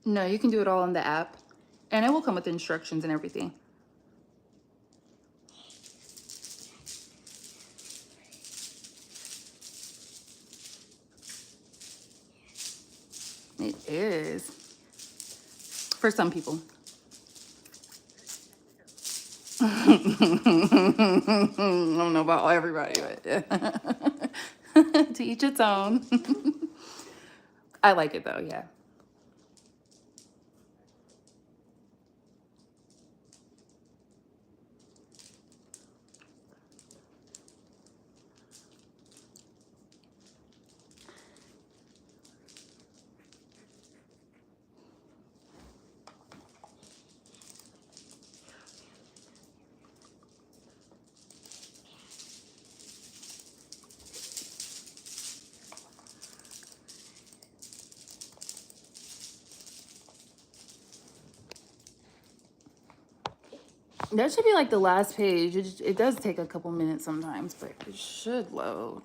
No, you can do it all on the app, and it will come with instructions and everything. It is for some people. I don't know about everybody, but to each its own. I like it though, yeah. That should be like the last page. It does take a couple minutes sometimes, but it should load.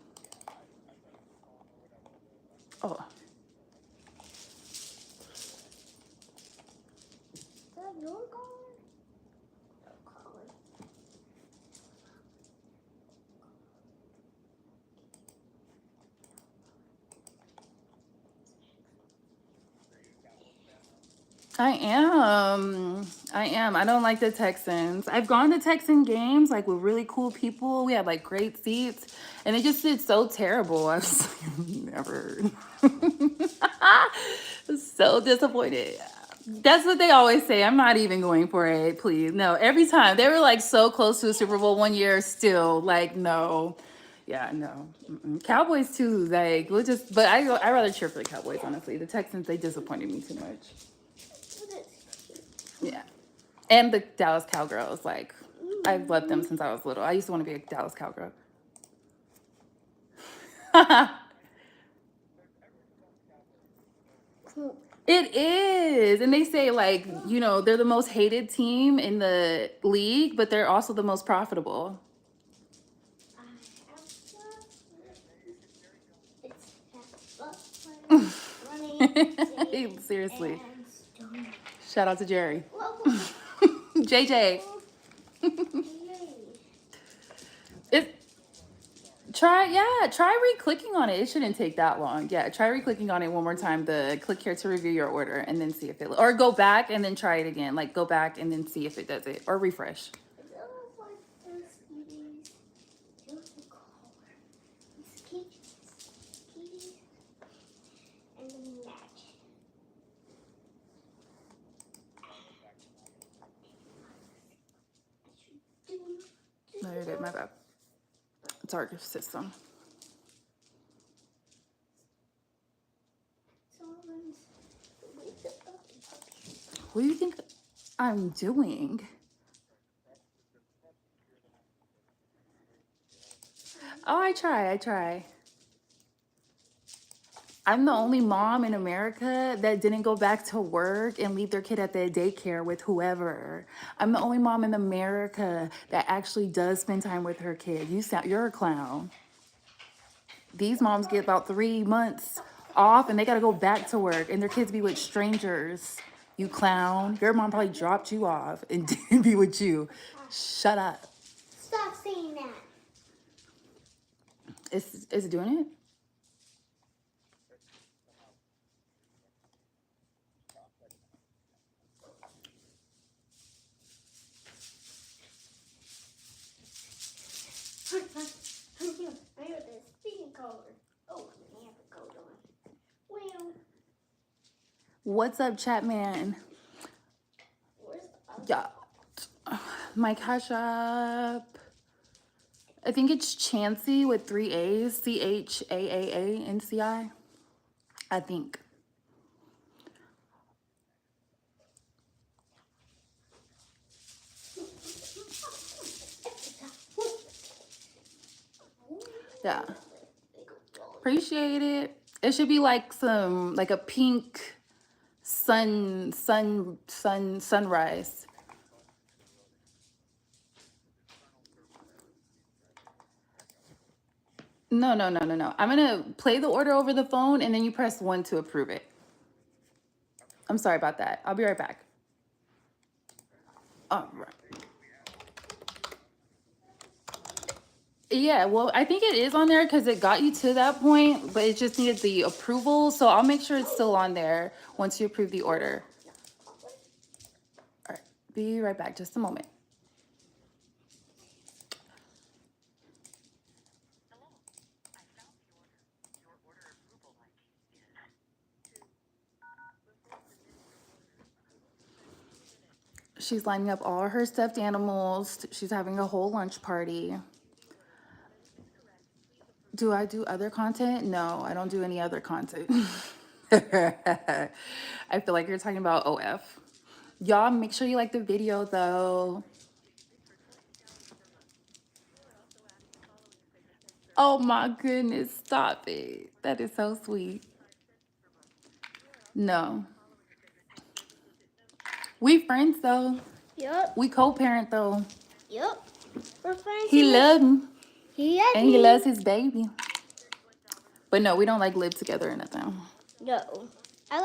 Oh, Is that your collar? Your collar. I am. I am. I don't like the Texans. I've gone to Texan games like with really cool people. We had like great seats, and they just did so terrible. I was like, never. So disappointed. That's what they always say. I'm not even going for it, please. No, every time they were like so close to a Super Bowl one year, still like no. Yeah, no. Mm-mm. Cowboys too. Like we'll just. But I rather cheer for the Cowboys. Honestly, the Texans they disappointed me too much. Yeah. And the Dallas Cowgirls, like, I've loved them since I was little. I used to want to be a Dallas Cowgirl. It is. And they say, like, you know, they're the most hated team in the league, but they're also the most profitable. Seriously. Shout out to Jerry. JJ. It, try re-clicking on it. It shouldn't take that long. Yeah, try re-clicking on it one more time. The click here to review your order and then see if it, or go back and then try it again. Like go back and then see if it does it, or refresh. No, you're good. My bad. It's our system. What do you think I'm doing? Oh, I try. I'm the only mom in America that didn't go back to work and leave their kid at the daycare with whoever. I'm the only mom in America that actually does spend time with her kid. You're a clown. These moms get about 3 months off and they gotta go back to work and their kids be with strangers. You clown. Your mom probably dropped you off and didn't be with you. Shut up. Stop saying that. Is it doing it? I heard the speaking collar. Oh, I have a coat on. Well, What's up, Chatman? where's the other? Yeah. My Cash App. I think it's Chansey with 3 A's. CHAAANCI. I think. Yeah. Appreciate it. It should be like like a pink sunrise. No. I'm gonna play the order over the phone and then you press 1 to approve it. I'm sorry about that. I'll be right back. All right. Yeah, well, I think it is on there because it got you to that point, but it just needed the approval. So I'll make sure it's still on there once you approve the order. All right, be right back. Just a moment. She's lining up all her stuffed animals. She's having a whole lunch party. Do I do other content? No, I don't do any other content. I feel like you're talking about OF. Y'all, make sure you like the video though. Oh my goodness, stop it. That is so sweet. No. We friends though. Yup. We co-parent though. Yup. We're friends. He loves me He loves and he me. loves his baby. But no, we don't like live together or nothing. No. I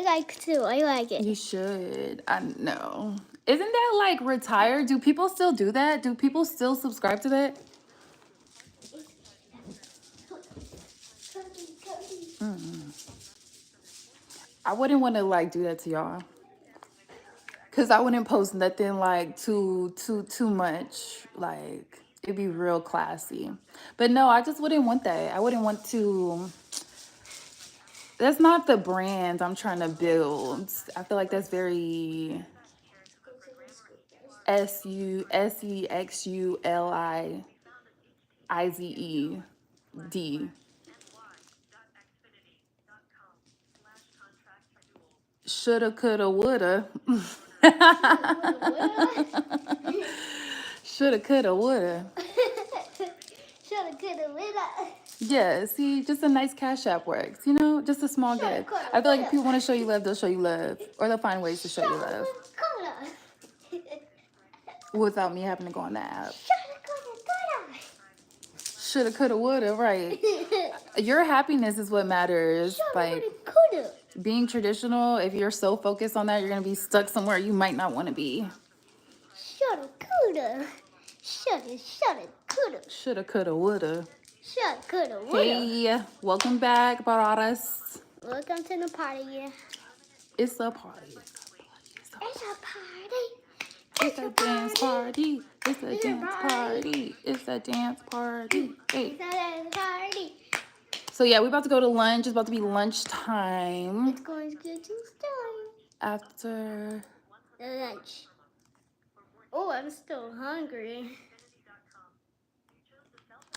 like too. I like it. You should. I know. Isn't that like retired? Do people still do that? Do people still subscribe to that? I wouldn't want to like do that to y'all. Cause I wouldn't post nothing like too much. Like it'd be real classy. But no, I just wouldn't want that. I wouldn't want to. That's not the brand I'm trying to build. I feel like that's very SUXULIZED. Shoulda, coulda, woulda. Shoulda, coulda, woulda. Shoulda, coulda, woulda. Yeah, see, just a nice Cash App works, you know? Just a small Shoulda, gift. coulda, I feel like if woulda. people want to show you love, they'll show you love. Or they'll find ways to show you love without me having to go on the app. Shoulda, coulda, woulda, right. Your happiness is what matters. Like, being traditional, if you're so focused on that, you're going to be stuck somewhere you might not want to be. Shoulda, coulda. Shoulda, coulda. Shoulda, coulda, woulda. Shoulda, coulda, woulda. Hey, welcome back, Baradas. Welcome to the party. It's a party. It's a party. It's a dance party. It's a dance party. It's a dance party. Hey. It's a dance party. So yeah, we're about to go to lunch. It's about to be lunchtime. It's going to get to start. After The lunch. Oh, I'm still hungry.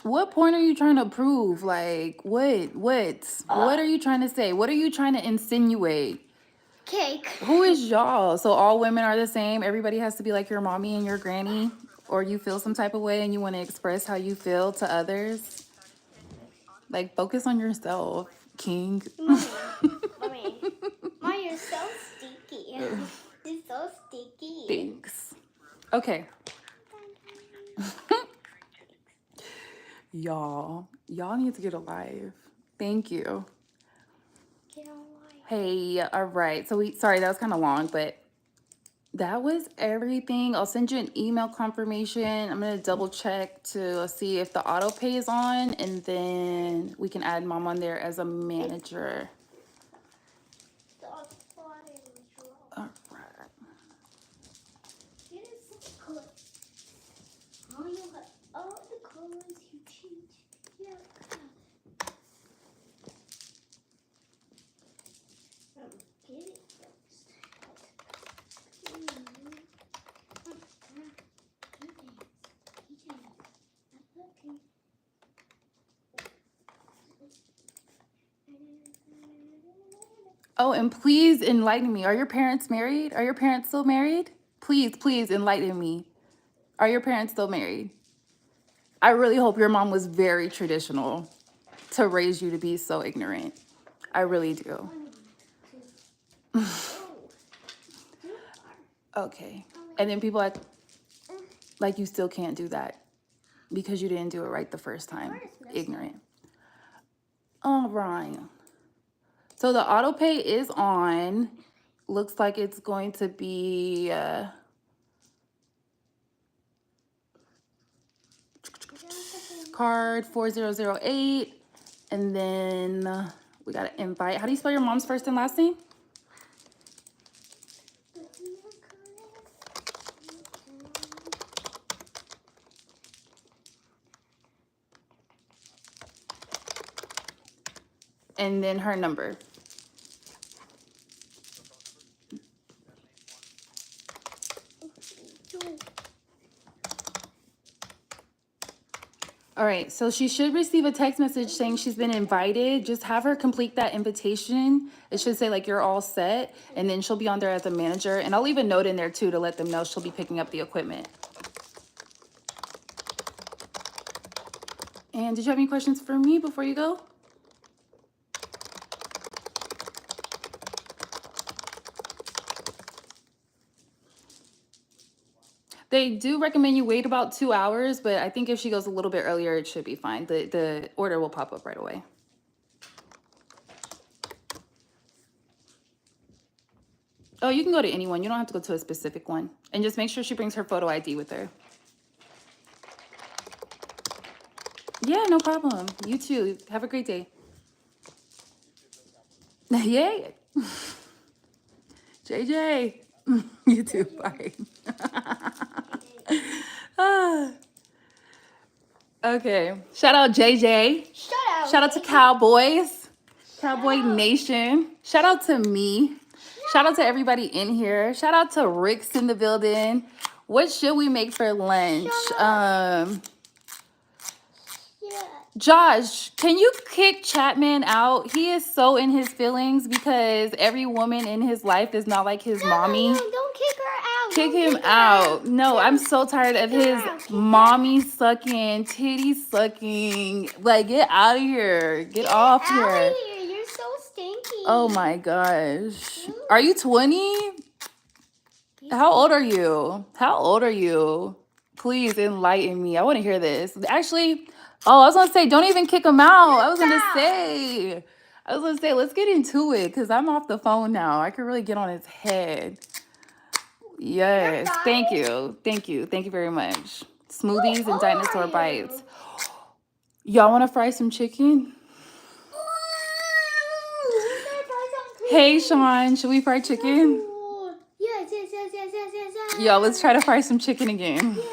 what point are you trying to prove? Like what are you trying to say? What are you trying to insinuate? Cake. Who is y'all? So all women are the same? Everybody has to be like your mommy and your granny? Or you feel some type of way and you want to express how you feel to others? Like, focus on yourself, King. Mommy, you're so sticky. You're so sticky. Thanks. Okay. Y'all need to get a life. Thank you. Get on life. Hey, all right. So sorry, that was kind of long, but that was everything. I'll send you an email confirmation. I'm going to double check to see if the auto pay is on, and then we can add mom on there as a manager. All right. It is so good. Oh, you have all the colors you choose. Yeah. Get it first. Oh, and please enlighten me. Are your parents married? Are your parents still married? Please enlighten me. Are your parents still married? I really hope your mom was very traditional to raise you to be so ignorant. I really do. Okay. And then people act like you still can't do that because you didn't do it right the first time. Ignorant. All right. So the auto pay is on. looks like it's going to be card 4008. And then we got an invite. How do you spell your mom's first and last name? And then her number. All right, so she should receive a text message saying she's been invited. Just have her complete that invitation. It should say like you're all set, and then she'll be on there as a manager. And I'll leave a note in there too to let them know she'll be picking up the equipment. And did you have any questions for me before you go? They do recommend you wait about 2 hours, but I think if she goes a little bit earlier, it should be fine. The order will pop up right away. Oh, you can go to anyone. You don't have to go to a specific one. And just make sure she brings her photo ID with her. Yeah, no problem. You too. Have a great day. Yay. JJ. You too. Bye. Okay. Shout out JJ. Shout out to Cowboys. Cowboy Nation. Shout out to me. Shout out to everybody in here. Shout out to Rick's in the building. What should we make for lunch? Josh, can you kick Chapman out? He is so in his feelings because every woman in his life is not like his mommy. No, don't kick her out. Kick him out. No, I'm so tired of his mommy sucking, titty sucking. Like, get out of here. Get off Out here. of here. You're so stinky. Oh my gosh. Are you 20? How old are you? How old are you? Please enlighten me. I want to hear this. Actually, I was gonna say, don't even kick him out. I was gonna say, let's get into it because I'm off the phone now. I could really get on his head. Yes, thank you. Thank you very much. Smoothies and dinosaur bites. Y'all want to fry some chicken? Hey, Sean, should we fry chicken? Yes. Y'all, let's try to fry some chicken again. Yeah.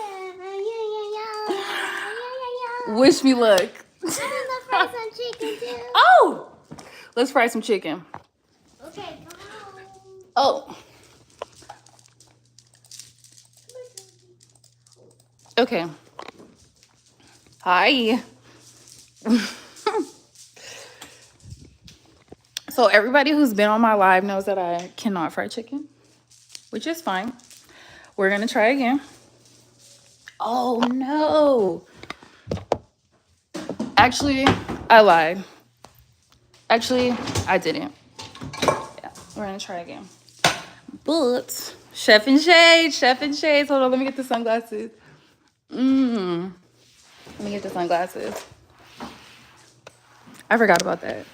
Wish me luck. I'm gonna fry some chicken too. Oh, let's fry some chicken. Okay, come on. Oh, okay. Hi. So everybody who's been on my live knows that I cannot fry chicken, which is fine. We're gonna try again. Oh no. Actually, I lied. Actually, I didn't. Yeah, we're gonna try again. But Chef and Shades. Hold on, let me get the sunglasses. Let me get the sunglasses. I forgot about that.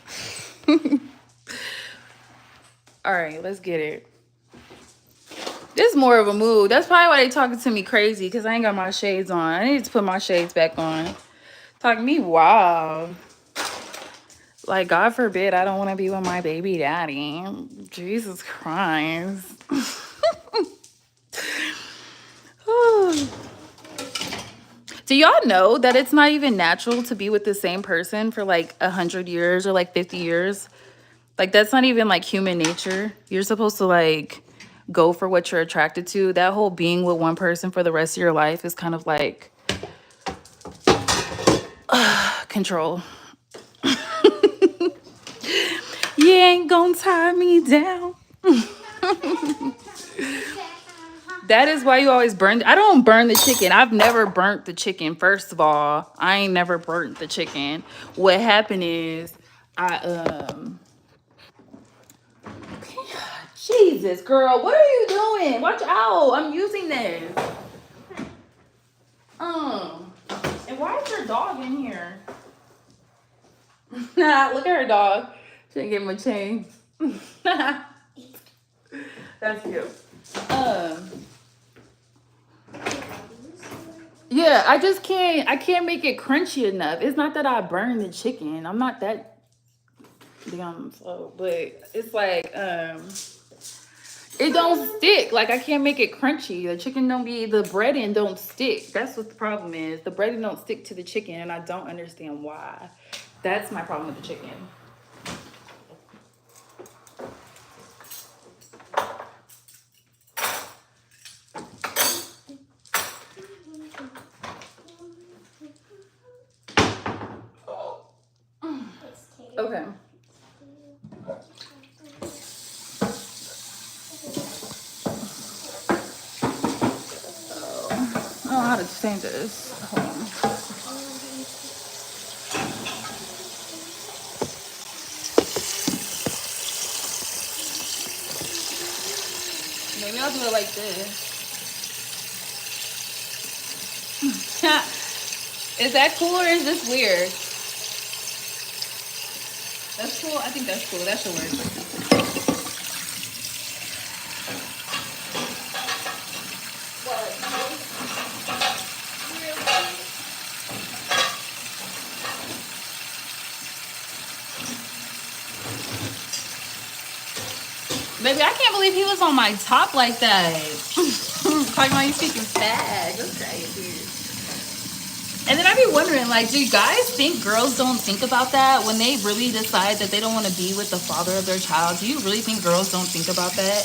All right, let's get it. This is more of a mood. That's probably why they talking to me crazy, because I ain't got my shades on. I need to put my shades back on. Talking to me, wow. Like, God forbid I don't want to be with my baby daddy. Jesus Christ. Do y'all know that it's not even natural to be with the same person for like 100 years or like 50 years? Like, that's not even like human nature. You're supposed to like go for what you're attracted to. That whole being with one person for the rest of your life is kind of like control. You ain't gonna tie me down. That is why you always burn. I don't burn the chicken. I've never burnt the chicken. First of all, I ain't never burnt the chicken. What happened is Jesus, girl, what are you doing? Watch out. I'm using this. And why is your dog in here? Look at her dog. She didn't give him a chain. That's cute. Yeah, I can't make it crunchy enough. It's not that I burn the chicken. I'm not that damn slow, but it's like it don't stick. Like I can't make it crunchy. The chicken don't be the breading don't stick. That's what the problem is. The breading don't stick to the chicken, and I don't understand why. That's my problem with the chicken. Okay. I don't know how to change this. Hold on. Maybe I'll do it like this. Is that cool or is this weird? That's cool. I think that's cool. That should work. Baby, I can't believe he was on my top like that. Talking about you speaking fast. That's crazy. And then I be wondering, like, do you guys think girls don't think about that when they really decide that they don't want to be with the father of their child? Do you really think girls don't think about that?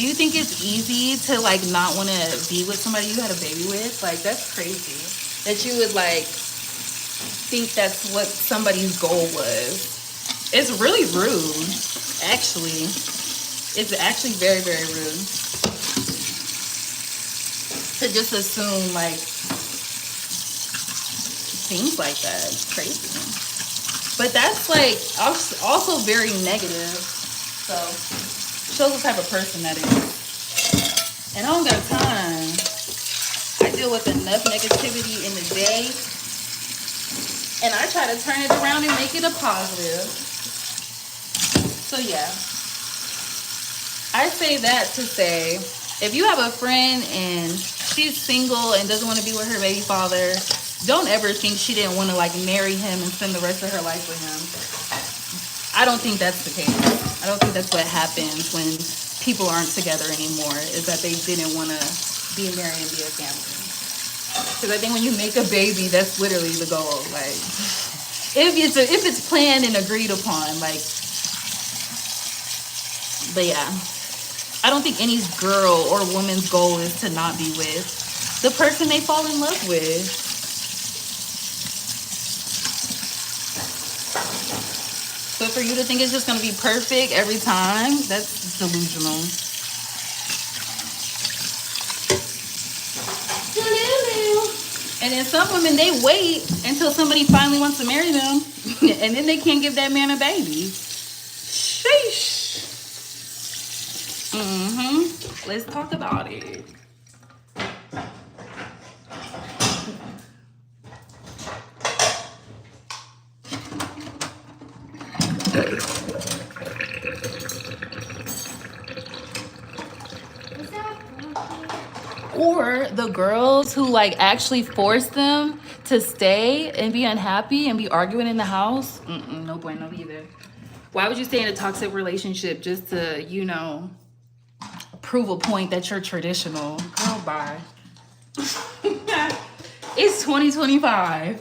Do you think it's easy to, like, not want to be with somebody you had a baby with? Like, that's crazy. That you would, like, think that's what somebody's goal was. It's really rude, actually. It's actually very, very rude to just assume, like, things like that. It's crazy. But that's, like, also very negative. So, shows what type of person that is. And I don't got time. I deal with enough negativity in the day. And I try to turn it around and make it a positive. So, yeah. I say that to say, if you have a friend and she's single and doesn't want to be with her baby father, don't ever think she didn't want to, like, marry him and spend the rest of her life with him. I don't think that's the case. I don't think that's what happens when people aren't together anymore, is that they didn't want to be married and be a family. Because I think when you make a baby, that's literally the goal. Like, if it's planned and agreed upon, like, but yeah. I don't think any girl or woman's goal is to not be with the person they fall in love with. But for you to think it's just going to be perfect every time, that's delusional. And then some women, they wait until somebody finally wants to marry them, and then they can't give that man a baby. Sheesh. Let's talk about it. Or the girls who, like, actually force them to stay and be unhappy and be arguing in the house. No bueno either. Why would you stay in a toxic relationship just to, you know, prove a point that you're traditional? Girl, bye. It's 2025.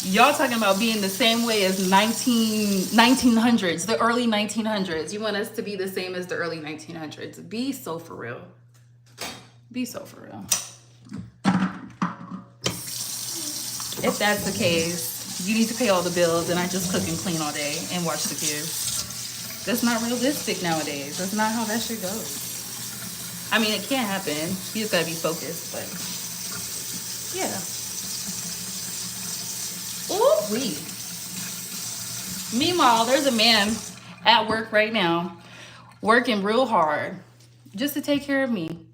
Y'all talking about being the same way as 1900s, the early 1900s. You want us to be the same as the early 1900s. Be so for real. Be so for real. If that's the case, you need to pay all the bills and I just cook and clean all day and watch the kids. That's not realistic nowadays. That's not how that shit goes. I mean, it can happen. You just gotta be focused, but yeah. Ooh, wee. Meanwhile, there's a man at work right now working real hard just to take care of me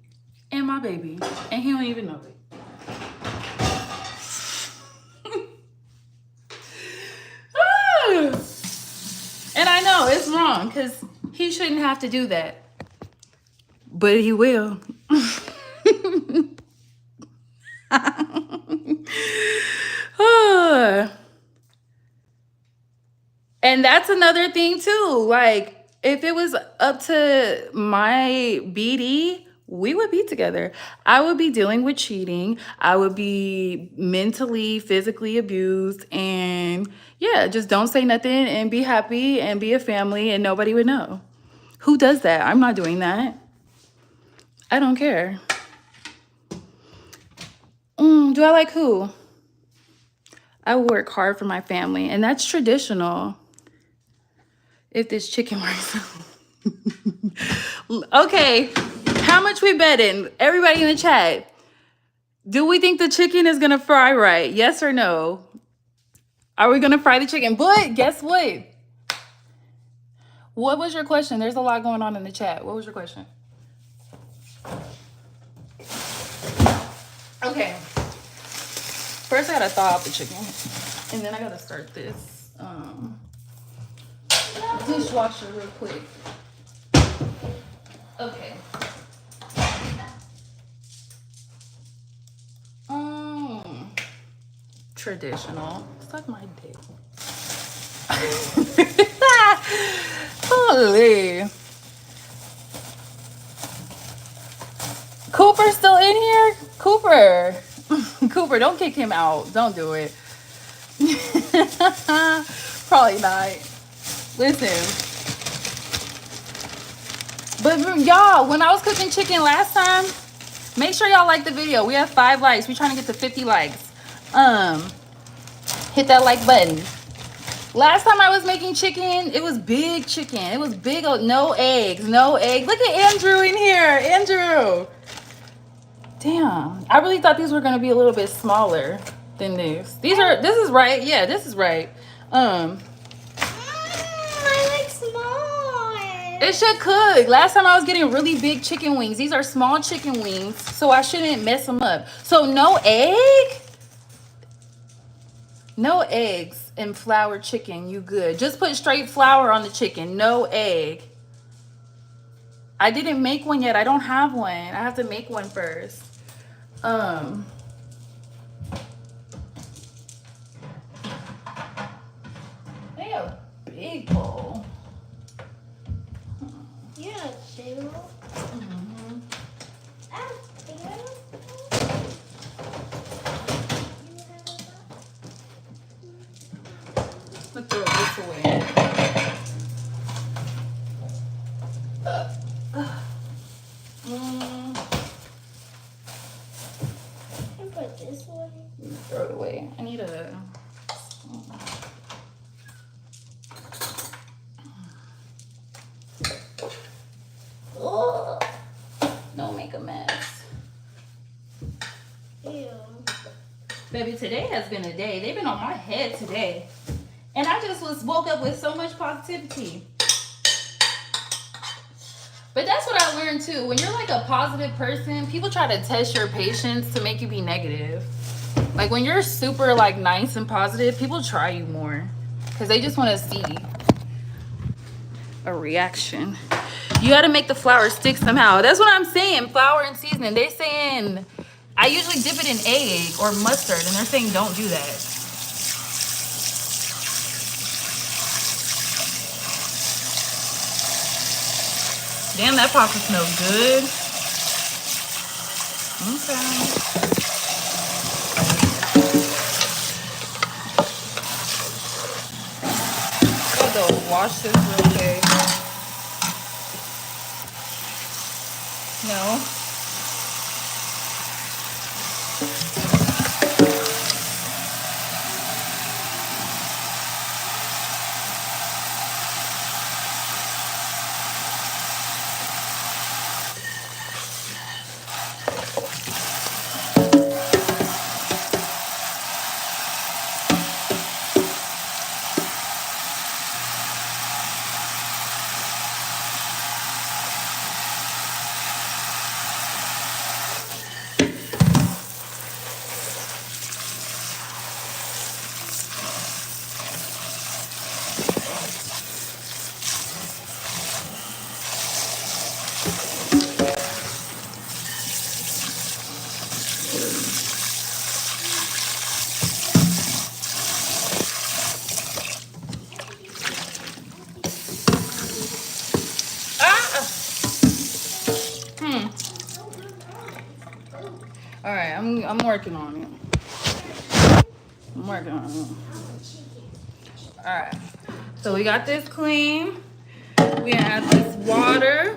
and my baby, and he don't even know it. And I know it's wrong because he shouldn't have to do that. but he will. And that's another thing too. Like, if it was up to my BD, we would be together. I would be dealing with cheating. I would be mentally, physically abused. And yeah, just don't say nothing and be happy and be a family and nobody would know. Who does that? I'm not doing that. I don't care. Do I like who? I work hard for my family, and that's traditional. If this chicken works. Okay, how much we betting? Everybody in the chat. Do we think the chicken is gonna fry right? Yes or no? Are we gonna fry the chicken? But guess what? What was your question? There's a lot going on in the chat. What was your question? Okay. First I gotta thaw out the chicken. And then I gotta start this dishwasher real quick. Okay. Traditional. Suck my dick. Holy. Cooper's still in here? Cooper. Cooper, don't kick him out. Don't do it. Probably not. Listen. But y'all, when I was cooking chicken last time, make sure y'all like the video. We have 5 likes. We're trying to get to 50 likes. Hit that like button. Last time I was making chicken, it was big chicken. It was big, no eggs, no eggs. Look at Andrew in here. Andrew. Damn. I really thought these were gonna be a little bit smaller than this. This is right. Yeah, this is right. I like small. It should cook. Last time I was getting really big chicken wings. These are small chicken wings, so I shouldn't mess them up. So no egg? No eggs and flour chicken, you good. Just put straight flour on the chicken, no egg. I didn't make one yet. I don't have one. I have to make one first. They a big bowl. Yeah, big bowl. Let's throw this away. And put this away. Throw it away. I need a... Oh, don't make a mess. Ew. Baby, today has been a day. They've been on my head today. And I just woke up with so much positivity. But that's what I learned too. When you're like a positive person, people try to test your patience to make you be negative. Like when you're super like nice and positive, people try you more because they just want to see a reaction. You got to make the flour stick somehow. That's what I'm saying. Flour and seasoning. They're saying I usually dip it in egg or mustard, and they're saying don't do that. Damn, that pasta smells good. Okay. I gotta go wash this real quick. No. All right, I'm working on it. I'm working on it. All right. So we got this clean. We add this water.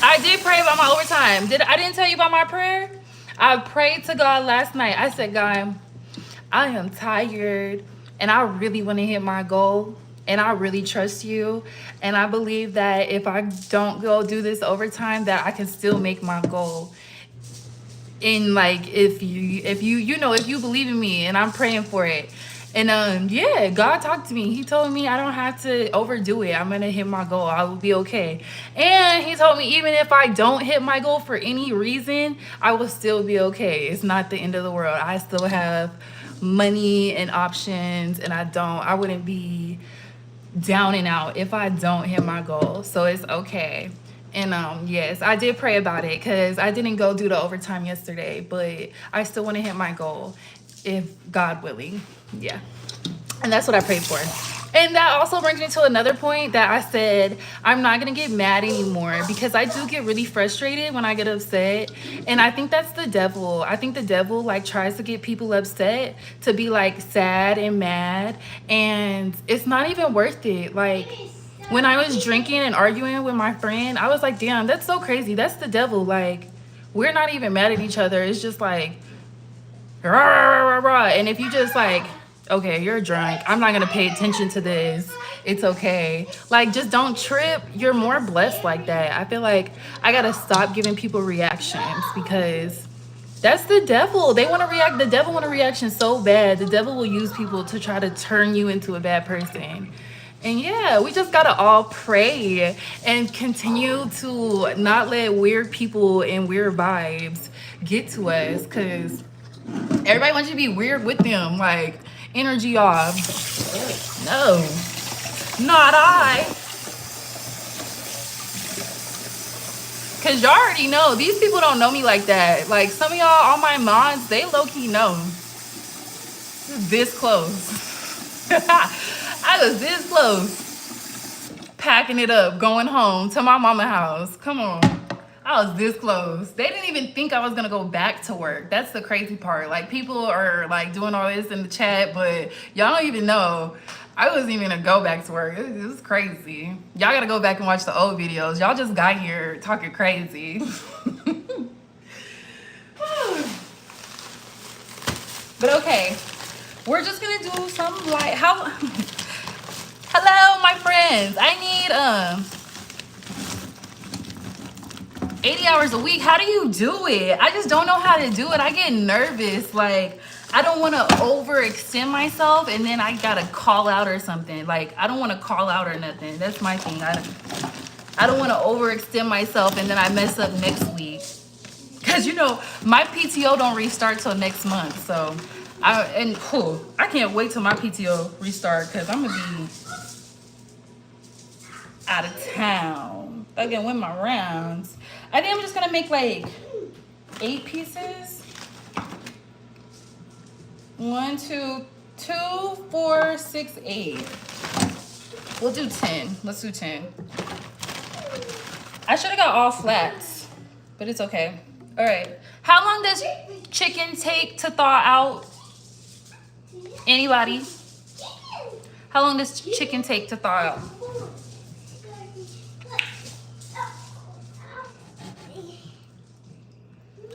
I did pray about my overtime. I didn't tell you about my prayer? I prayed to God last night. I said, God, I am tired and I really want to hit my goal. And I really trust you. And I believe that if I don't go do this overtime, that I can still make my goal. And like, if you believe in me, and I'm praying for it. And yeah, God talked to me. He told me I don't have to overdo it. I'm gonna hit my goal. I will be okay. And he told me even if I don't hit my goal for any reason, I will still be okay. It's not the end of the world. I still have money and options, and I wouldn't be down and out if I don't hit my goal. So it's okay. And yes, I did pray about it because I didn't go do the overtime yesterday, but I still want to hit my goal if God willing. Yeah. And that's what I prayed for. And that also brings me to another point that I said I'm not going to get mad anymore, because I do get really frustrated when I get upset. And I think that's the devil. I think the devil like tries to get people upset to be like sad and mad. And it's not even worth it. Like when I was drinking and arguing with my friend, I was like, damn, that's so crazy. That's the devil. Like we're not even mad at each other. It's just like, rah, rah, rah, rah. And if you just like, okay, you're drunk, I'm not gonna pay attention to this, it's okay, like just don't trip. You're more blessed like that. I feel like I gotta stop giving people reactions, because that's the devil. They want to react. The devil want a reaction so bad. The devil will use people to try to turn you into a bad person. And yeah, we just gotta all pray and continue to not let weird people and weird vibes get to us, because everybody wants you to be weird with them. Like, energy off. No, not I. Because y'all already know, these people don't know me like that. Like, some of y'all, all my mods, they low-key know. This close. I was this close. Packing it up, going home to my mama's house. Come on. I was this close. They didn't even think I was gonna go back to work. That's the crazy part. Like, people are like doing all this in the chat, but y'all don't even know I wasn't even gonna go back to work. It was crazy. Y'all gotta go back and watch the old videos. Y'all just got here talking crazy. But okay, we're just gonna do some like hello my friends. I need 80 hours a week. How do you do it? I just don't know how to do it. I get nervous. Like, I don't want to overextend myself and then I gotta call out or something. Like, I don't want to call out or nothing. That's my thing. I don't want to overextend myself and then I mess up next week. Because, you know, my PTO don't restart till next month. So, I can't wait till my PTO restart, because I'm going to be out of town. Again, with my rounds. I think I'm just gonna make like 8 pieces. 1, 2, 2, 4, 6, 8. We'll do 10. Let's do 10. I should have got all flats, but it's okay. All right. How long does chicken take to thaw out? Anybody? How long does chicken take to thaw out?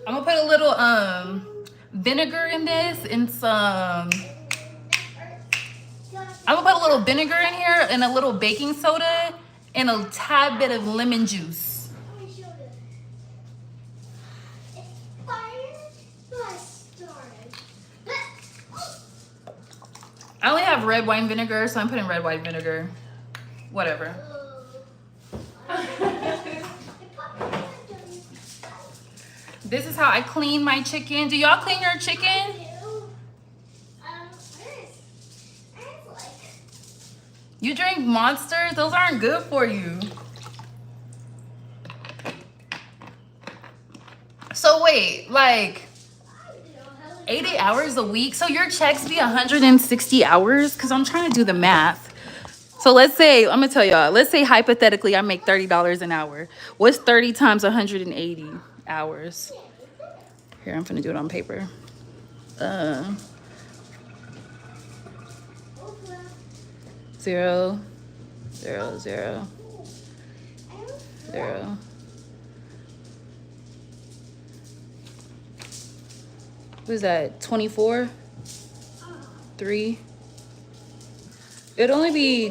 I'm gonna put a little vinegar in this and some. I'm gonna put a little vinegar in here and a little baking soda and a tad bit of lemon juice. I only have red wine vinegar, so I'm putting red wine vinegar. Whatever. This is how I clean my chicken. Do y'all clean your chicken? You drink Monsters? Those aren't good for you. So wait, like 80 hours a week? So your checks be 160 hours? Because I'm trying to do the math. So let's say, I'm gonna tell y'all, let's say hypothetically I make $30 an hour. What's 30 times 180 hours? Here, I'm gonna do it on paper. Uh, 0, 0, 0, 0. Who's that? 24? 3. It'd only be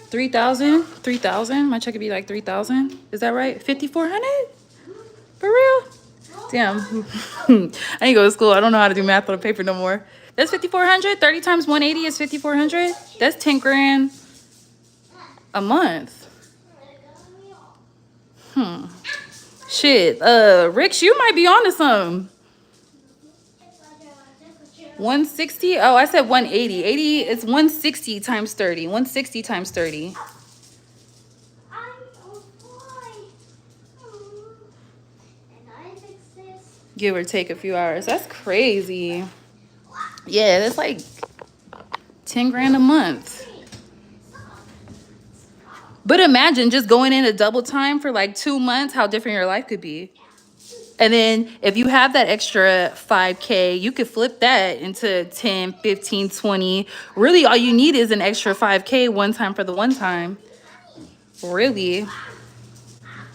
3,000. 3,000. My check would be like 3,000. Is that right? 5,400? For real? Damn. I need to go to school. I don't know how to do math on a paper no more. That's 5,400. 30 times 180 is 5,400. That's 10 grand a month. Shit. Rich, you might be onto something. 160? Oh, I said 180. 80, it's 160 times 30. 160 times 30. Give or take a few hours. That's crazy. Yeah, that's like 10 grand a month. But imagine just going in a double time for like 2 months, how different your life could be. And then if you have that extra 5K, you could flip that into 10, 15, 20. Really, all you need is an extra 5K one time for the one time. Really.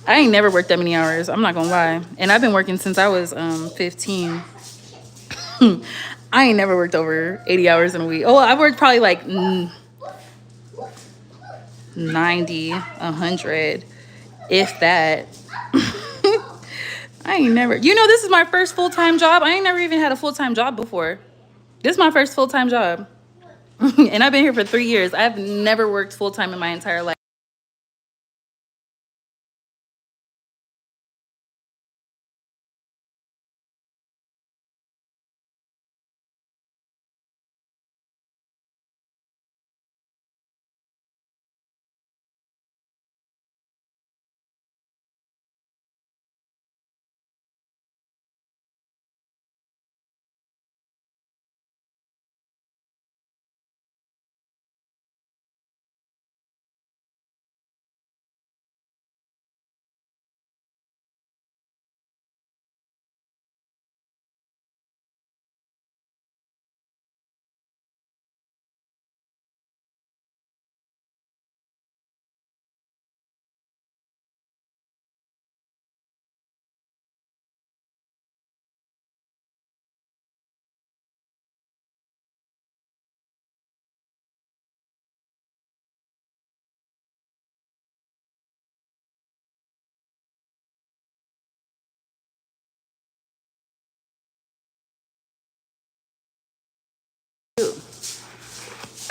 I ain't never worked that many hours. I'm not gonna lie. And I've been working since I was 15. I ain't never worked over 80 hours in a week. Oh, I worked probably like 90, 100, if that. I ain't never, this is my first full-time job. I ain't never even had a full-time job before. This is my first full-time job. And I've been here for 3 years. I've never worked full-time in my entire life.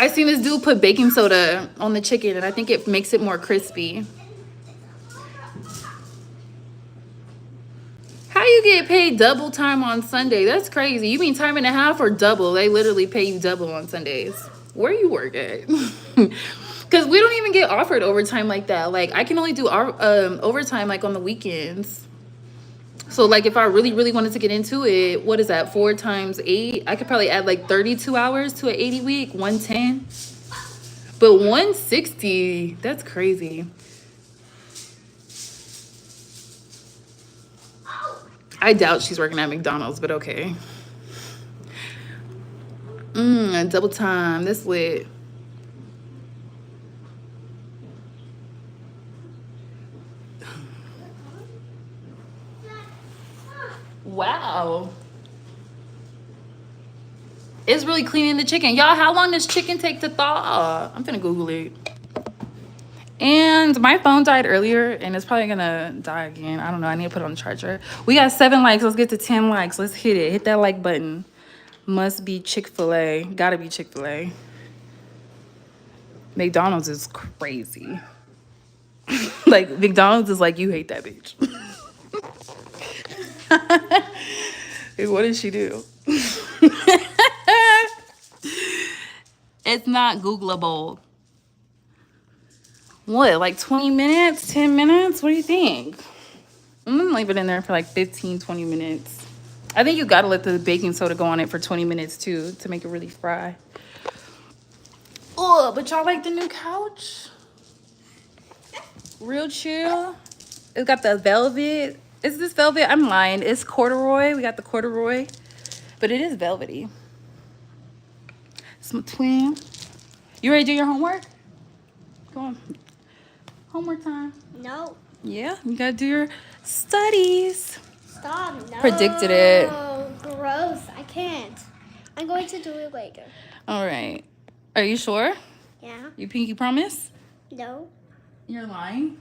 I seen this dude put baking soda on the chicken, and I think it makes it more crispy. How you get paid double time on Sunday? That's crazy. You mean time and a half or double? They literally pay you double on Sundays. Where you work at? Because we don't even get offered overtime like that. Like, I can only do our overtime like on the weekends. So like if I really, really wanted to get into it, what is that? 4 times 8? I could probably add like 32 hours to an 80 week, 110. But 160, that's crazy. I doubt she's working at McDonald's, but okay. Double time, that's lit. Wow. It's really cleaning the chicken. Y'all, how long does chicken take to thaw? I'm gonna Google it. And my phone died earlier, and it's probably gonna die again. I don't know. I need to put it on the charger. We got 7 likes. Let's get to 10 likes. Let's hit it. Hit that like button. Must be Chick-fil-A. Gotta be Chick-fil-A. McDonald's is crazy. Like, McDonald's is like, you hate that bitch. What did she do? It's not Googleable. What, like 20 minutes, 10 minutes? What do you think? I'm gonna leave it in there for like 15, 20 minutes. I think you gotta let the baking soda go on it for 20 minutes too to make it really fry. Oh, Ooh, but y'all like the new couch? Real chill. It's got the velvet. Is this velvet? I'm lying. It's corduroy. We got the corduroy, but it is velvety. It's my twin. You ready to do your homework? Come on. Homework time. No. Yeah, you gotta do your studies. Stop. No. Predicted it. Gross. I can't. I'm going to do it later. All right. Are you sure? Yeah. You pinky promise? No. You're lying.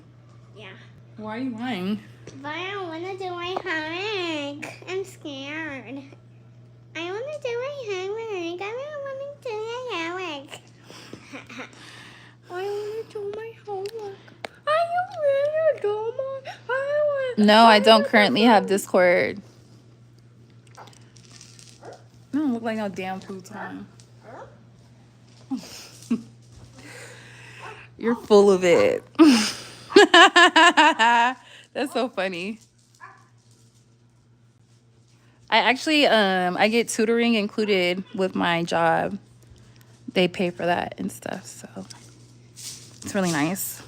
Yeah. Why are you lying? But I don't want to do my homework. I'm scared. I want to do my homework. I don't want to do my homework. I want to do my homework. I don't want to do my homework. No, I don't currently have Discord. I don't look like no damn futon. You're full of it. That's so funny. I actually I get tutoring included with my job. They pay for that and stuff, so it's really nice.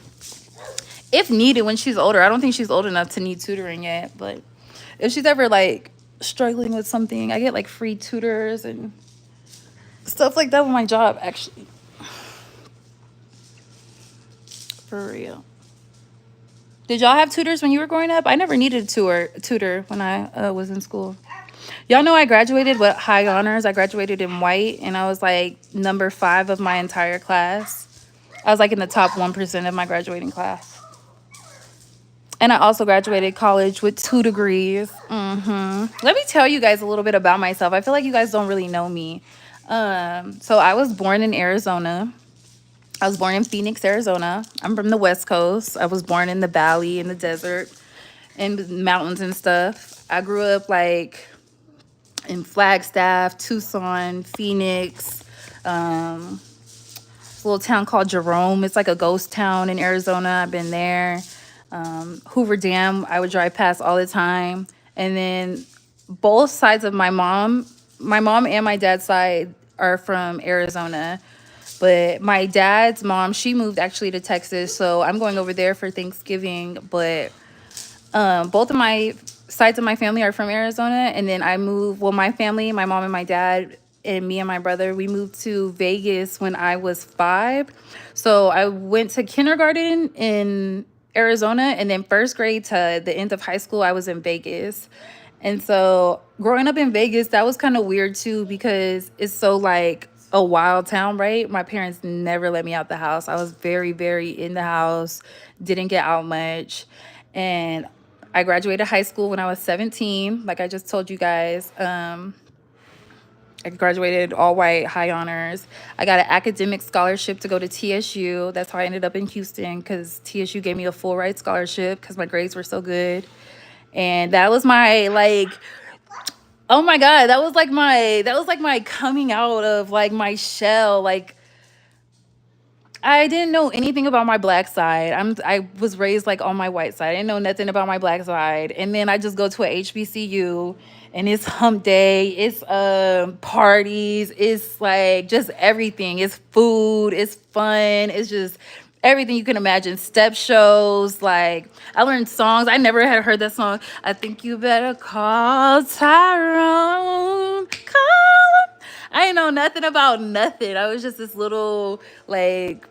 If needed when she's older. I don't think she's old enough to need tutoring yet, but if she's ever like struggling with something, I get like free tutors and stuff like that with my job actually. For real. Did y'all have tutors when you were growing up? I never needed a tutor when I was in school. Y'all know I graduated with high honors. I graduated in white, and I was like number 5 of my entire class. I was like in the top 1% of my graduating class. And I also graduated college with 2 degrees. Let me tell you guys a little bit about myself. I feel like you guys don't really know me. So I was born in Arizona. I was born in Phoenix, Arizona. I'm from the West Coast. I was born in the valley, in the desert, in mountains and stuff. I grew up like in Flagstaff, Tucson, Phoenix, a little town called Jerome. It's like a ghost town in Arizona. I've been there. Hoover Dam, I would drive past all the time. And then both sides of my mom and my dad's side are from Arizona. But my dad's mom, she moved actually to Texas. So I'm going over there for Thanksgiving. But both of my sides of my family are from Arizona. And then I moved, well, my family, my mom and my dad, and me and my brother, we moved to Vegas when I was 5. So I went to kindergarten in Arizona, and then first grade to the end of high school, I was in Vegas. And so growing up in Vegas, that was kind of weird too, because it's so like a wild town, right? My parents never let me out the house. I was very, very in the house, didn't get out much. And I graduated high school when I was 17, like I just told you guys. I graduated all white, high honors. I got an academic scholarship to go to TSU. That's how I ended up in Houston, because TSU gave me a full ride scholarship because my grades were so good. And that was my like, oh my God, that was like my coming out of like my shell. Like I didn't know anything about my black side. I was raised like on my white side. I didn't know nothing about my black side. And then I just go to a HBCU, and it's hump day, it's parties, it's like just everything. It's food, it's fun, it's just everything you can imagine. Step shows, like I learned songs. I never had heard that song. I think you better call Tyrone. Call him. I didn't know nothing about nothing. I was just this little like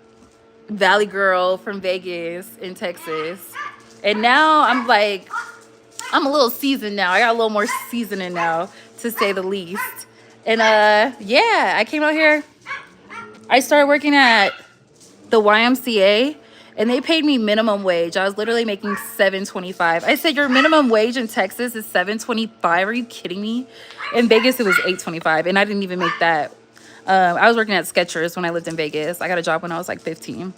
valley girl from Vegas in Texas. And now I'm a little seasoned now. I got a little more seasoning now, to say the least. And yeah, I came out here. I started working at the YMCA, and they paid me minimum wage. I was literally making $7.25. I said, your minimum wage in Texas is $7.25. Are you kidding me? In Vegas, it was $8.25, and I didn't even make that. I was working at Skechers when I lived in Vegas. I got a job when I was like 15.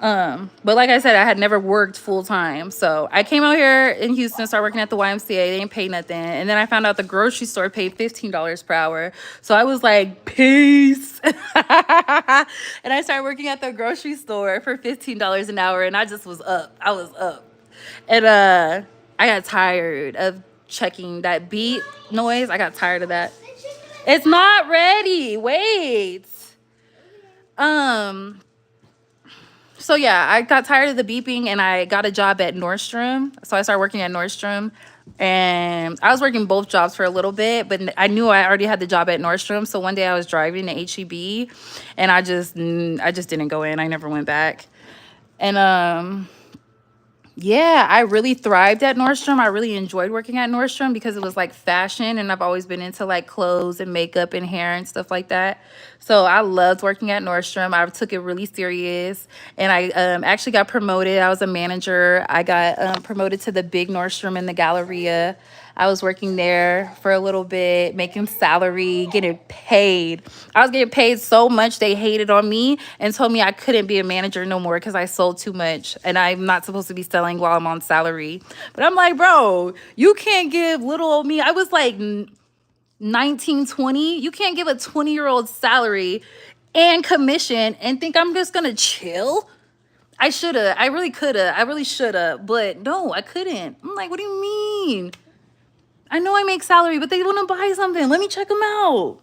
But like I said, I had never worked full time. So I came out here in Houston, started working at the YMCA. They didn't pay nothing. And then I found out the grocery store paid $15 per hour. So I was like, peace. And I started working at the grocery store for $15 an hour. And I just was up. I was up. And I got tired of checking that beep noise. I got tired of that. It's not ready. Wait. So yeah, I got tired of the beeping and I got a job at Nordstrom. So I started working at Nordstrom, and I was working both jobs for a little bit, but I knew I already had the job at Nordstrom. So one day I was driving to HEB and I just didn't go in. I never went back. And yeah, I really thrived at Nordstrom. I really enjoyed working at Nordstrom because it was like fashion, and I've always been into like clothes and makeup and hair and stuff like that. So I loved working at Nordstrom. I took it really serious, and I actually got promoted. I was a manager. I got promoted to the big Nordstrom in the Galleria. I was working there for a little bit, making salary, getting paid. I was getting paid so much they hated on me and told me I couldn't be a manager no more because I sold too much and I'm not supposed to be selling while I'm on salary. But I'm like, bro, you can't give little old me. I was like 19, 20. You can't give a 20-year-old salary and commission and think I'm just gonna chill. I should have. I really could have. I really should have. But no, I couldn't. I'm like, what do you mean? I know I make salary, but they want to buy something. Let me check them out.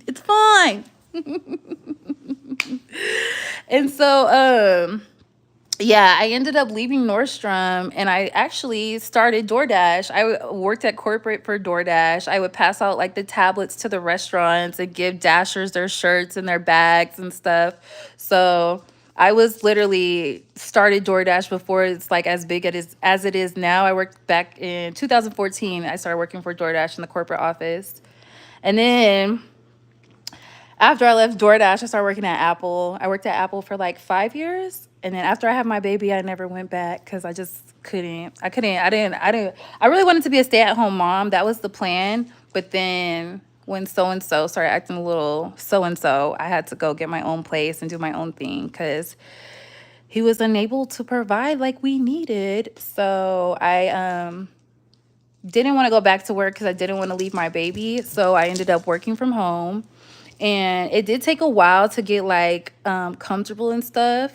It's fine. And so, yeah, I ended up leaving Nordstrom and I actually started DoorDash. I worked at corporate for DoorDash. I would pass out like the tablets to the restaurants and give Dashers their shirts and their bags and stuff. So I was literally started DoorDash before it's like as big as it is now. I worked back in 2014. I started working for DoorDash in the corporate office. And then after I left DoorDash, I started working at Apple. I worked at Apple for like 5 years. And then after I had my baby, I never went back because I just couldn't. I really wanted to be a stay-at-home mom. That was the plan. But then when so-and-so started acting a little so-and-so, I had to go get my own place and do my own thing because he was unable to provide like we needed. So I didn't want to go back to work because I didn't want to leave my baby. So I ended up working from home. And it did take a while to get like comfortable and stuff.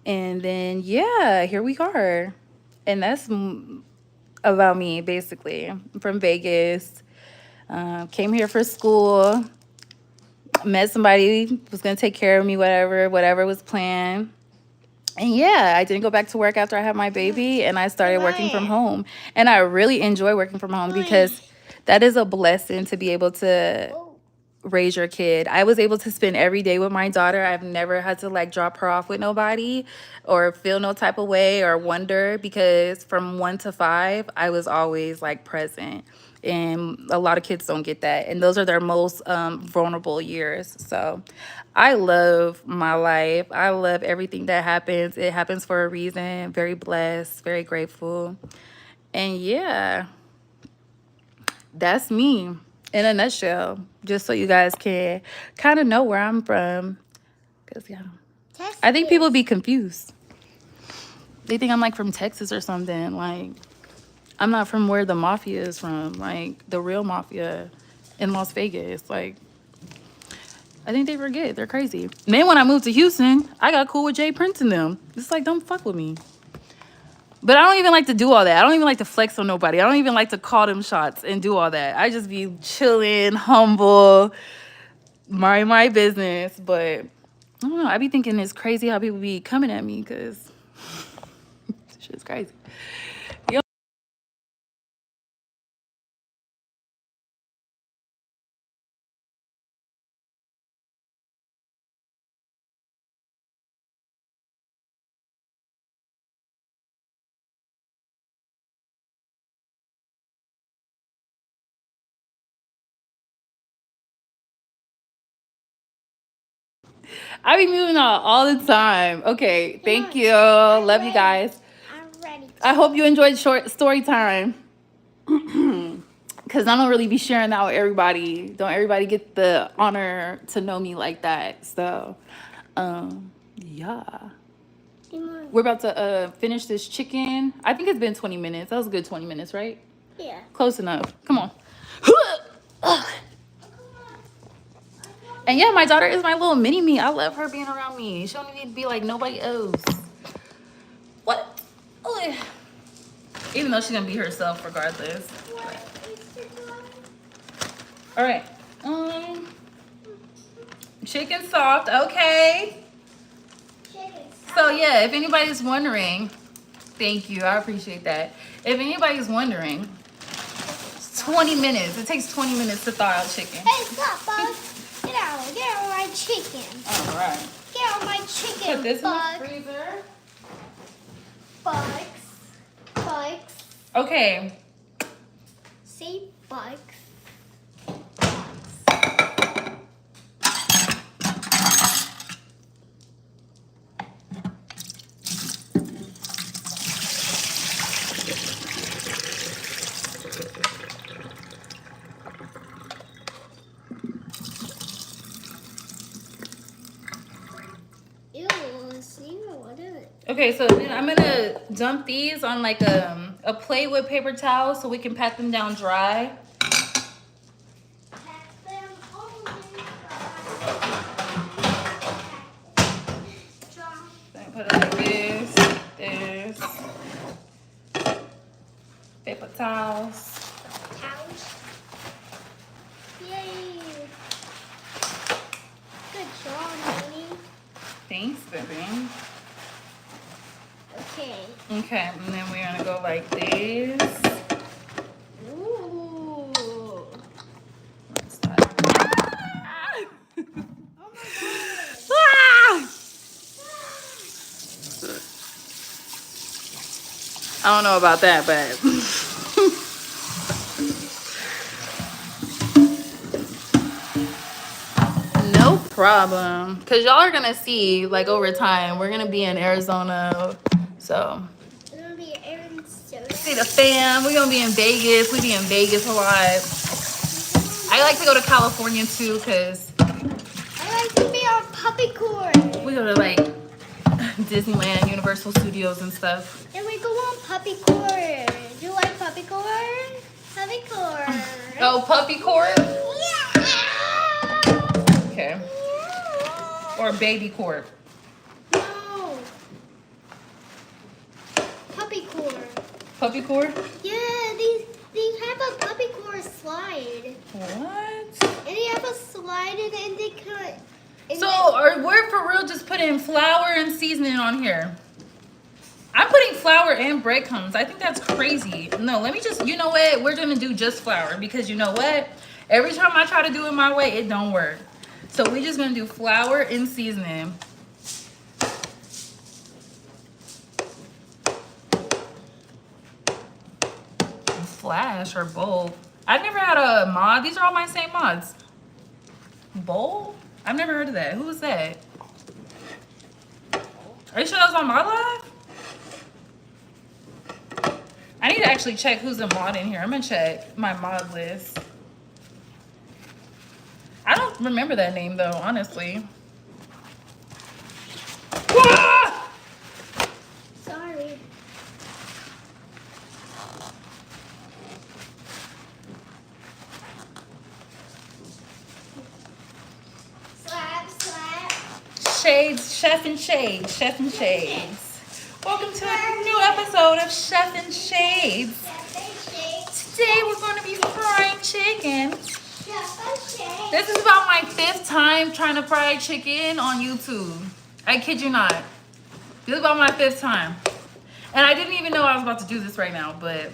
And then, yeah, here we are. And that's about me, basically. I'm from Vegas. Came here for school. Met somebody who was going to take care of me, whatever was planned. And yeah, I didn't go back to work after I had my baby. And I started working from home. And I really enjoy working from home because that is a blessing to be able to raise your kid. I was able to spend every day with my daughter. I've never had to like drop her off with nobody or feel no type of way or wonder because from 1 to 5, I was always like present. And a lot of kids don't get that. And those are their most vulnerable years. So I love my life. I love everything that happens. It happens for a reason. Very blessed, very grateful. And yeah, that's me in a nutshell, just so you guys can kind of know where I'm from. Because, yeah, I think people be confused. They think I'm like from Texas or something. Like, I'm not from where the mafia is from, like the real mafia in Las Vegas. Like, I think they forget. They're crazy. And then when I moved to Houston, I got cool with Jay Prince and them. It's like, don't fuck with me. But I don't even like to do all that. I don't even like to flex on nobody. I don't even like to call them shots and do all that. I just be chilling, humble, mind my business. But I don't know. I be thinking it's crazy how people be coming at me because shit's crazy. Yo. I be moving all the time. Okay, thank you. Love you guys. I'm ready. I hope you enjoyed short story time. Because I don't really be sharing that with everybody. Don't everybody get the honor to know me like that. So, yeah. We're about to finish this chicken. I think it's been 20 minutes. That was a good 20 minutes, right? Yeah. Close enough. Come on. And yeah, my daughter is my little mini me. I love her being around me. She don't need to be like nobody else. What? Oh, even though she's gonna be herself regardless. All right. Chicken soft, okay. So yeah, if anybody's wondering, thank you, I appreciate that. If anybody's wondering, 20 minutes. It takes 20 minutes to thaw out chicken. Hey, stop, Bug. Get out of my chicken. All right. Get out of my chicken, Put this Bug. in the freezer. Bugs. Okay. Say bugs. Ew, see what is it? Okay, so then I'm gonna dump these on like a plate with paper towel so we can pat them down dry. Pack them only dry. Then put it like this. Paper towels. Towels. Yay. Good job, honey. Thanks, baby. Okay. Okay, and then we're gonna go like this. Ooh. Let's start. Oh my god. Ah! I don't know about that, but no problem. Cause y'all are gonna see, like over time, we're gonna be in Arizona, so It's gonna be Arizona. see the fam. We're gonna be in Vegas. We be in Vegas a lot. I like to go to California too, cause I like to be on puppy court. we go to like Disneyland, Universal Studios and stuff. And we go on puppy court. Do you like puppy court? Puppy court. Oh, puppy court? Yeah. Okay. Or baby court. No. Puppy court. Puppy court? Yeah, they have a puppy court slide. What? And they have a slide and they cut. So, are we for real just putting flour and seasoning on here? I'm putting flour and breadcrumbs. I think that's crazy. No, let me just, you know what? We're gonna do just flour because you know what? Every time I try to do it my way, it don't work. So we're just gonna do flour and seasoning. Flash or bowl. I've never had a mod. These are all my same mods. Bowl? I've never heard of that. Who was that? Are you sure that was on my live? I need to actually check who's a mod in here. I'm gonna check my mod list. I don't remember that name though, honestly. Ah! Sorry. Slap. Shades, Chef and Shades, Chef and Shades. Welcome to a new episode of Chef and Shades. Today we're going to be frying chicken. This is about my 5th time trying to fry chicken on YouTube. I kid you not. This is about my 5th time. And I didn't even know I was about to do this right now, but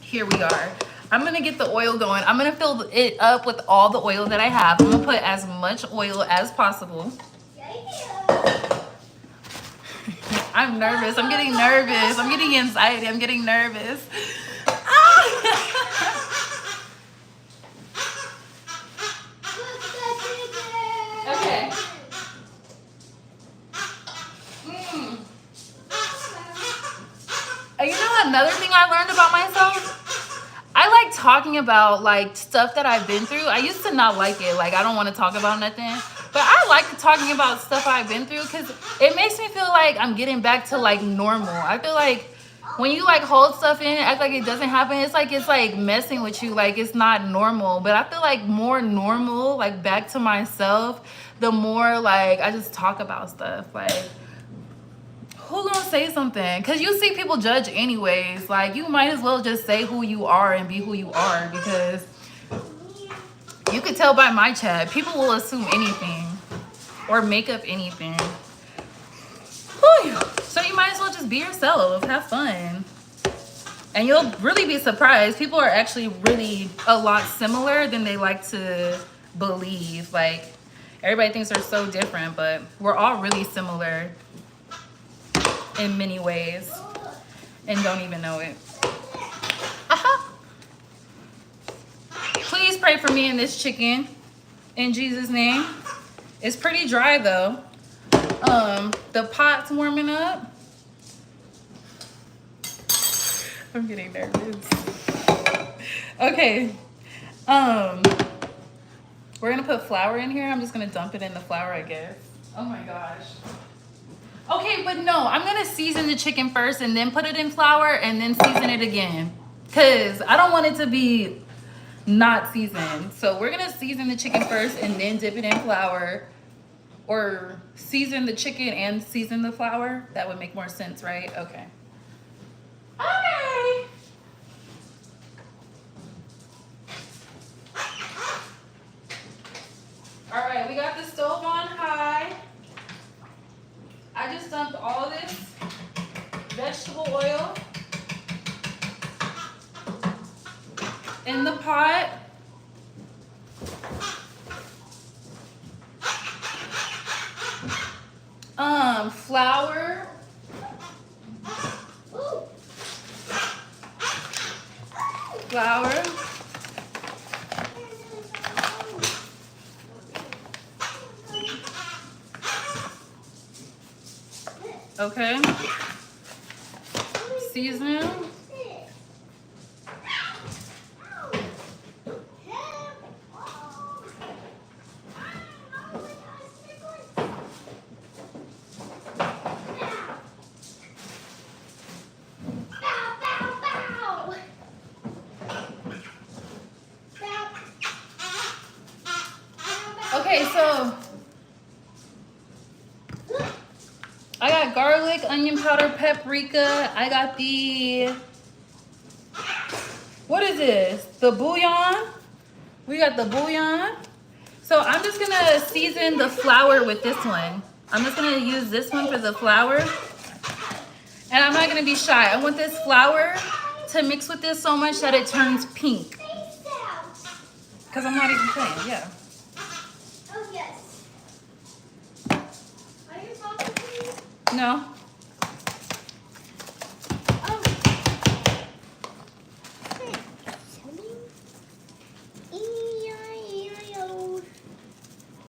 here we are. I'm gonna get the oil going. I'm gonna fill it up with all the oil that I have. I'm gonna put as much oil as possible. I'm nervous. I'm getting nervous. I'm getting anxiety. I'm getting nervous. Okay. You know another thing I learned about myself? I like talking about like stuff that I've been through. I used to not like it. Like I don't want to talk about nothing. But I like talking about stuff I've been through because it makes me feel like I'm getting back to like normal. I feel like when you like hold stuff in, act like it doesn't happen, it's like messing with you, like it's not normal. But I feel like more normal, like back to myself, the more like I just talk about stuff. Like who gonna say something? Cause you see people judge anyways. Like you might as well just say who you are and be who you are because you could tell by my chat, people will assume anything. or make up anything. Whew. So you might as well just be yourself, have fun. And you'll really be surprised. People are actually really a lot similar than they like to believe. Like, everybody thinks they're so different, but we're all really similar in many ways and don't even know it. Please pray for me and this chicken in Jesus' name. It's pretty dry though. The pot's warming up. I'm getting nervous. Okay. We're gonna put flour in here. I'm just gonna dump it in the flour, I guess. Oh my gosh. Okay, but no, I'm gonna season the chicken first and then put it in flour and then season it again. Cause I don't want it to be not seasoned. So we're gonna season the chicken first and then dip it in flour. Or season the chicken and season the flour. That would make more sense, right? Okay. Okay. All right, we got the stove on high. I just dumped all this vegetable oil in the pot. Flour. Flour. Okay. Season. Okay, so I got garlic, onion powder, paprika. I got the, what is this? The bouillon. We got the bouillon. So I'm just gonna season the flour with this one. I'm just gonna use this one for the flour. And I'm not gonna be shy. I want this flour to mix with this so much that it turns pink. Because I'm not even playing, yeah. Oh, yes. Are you talking to me? No.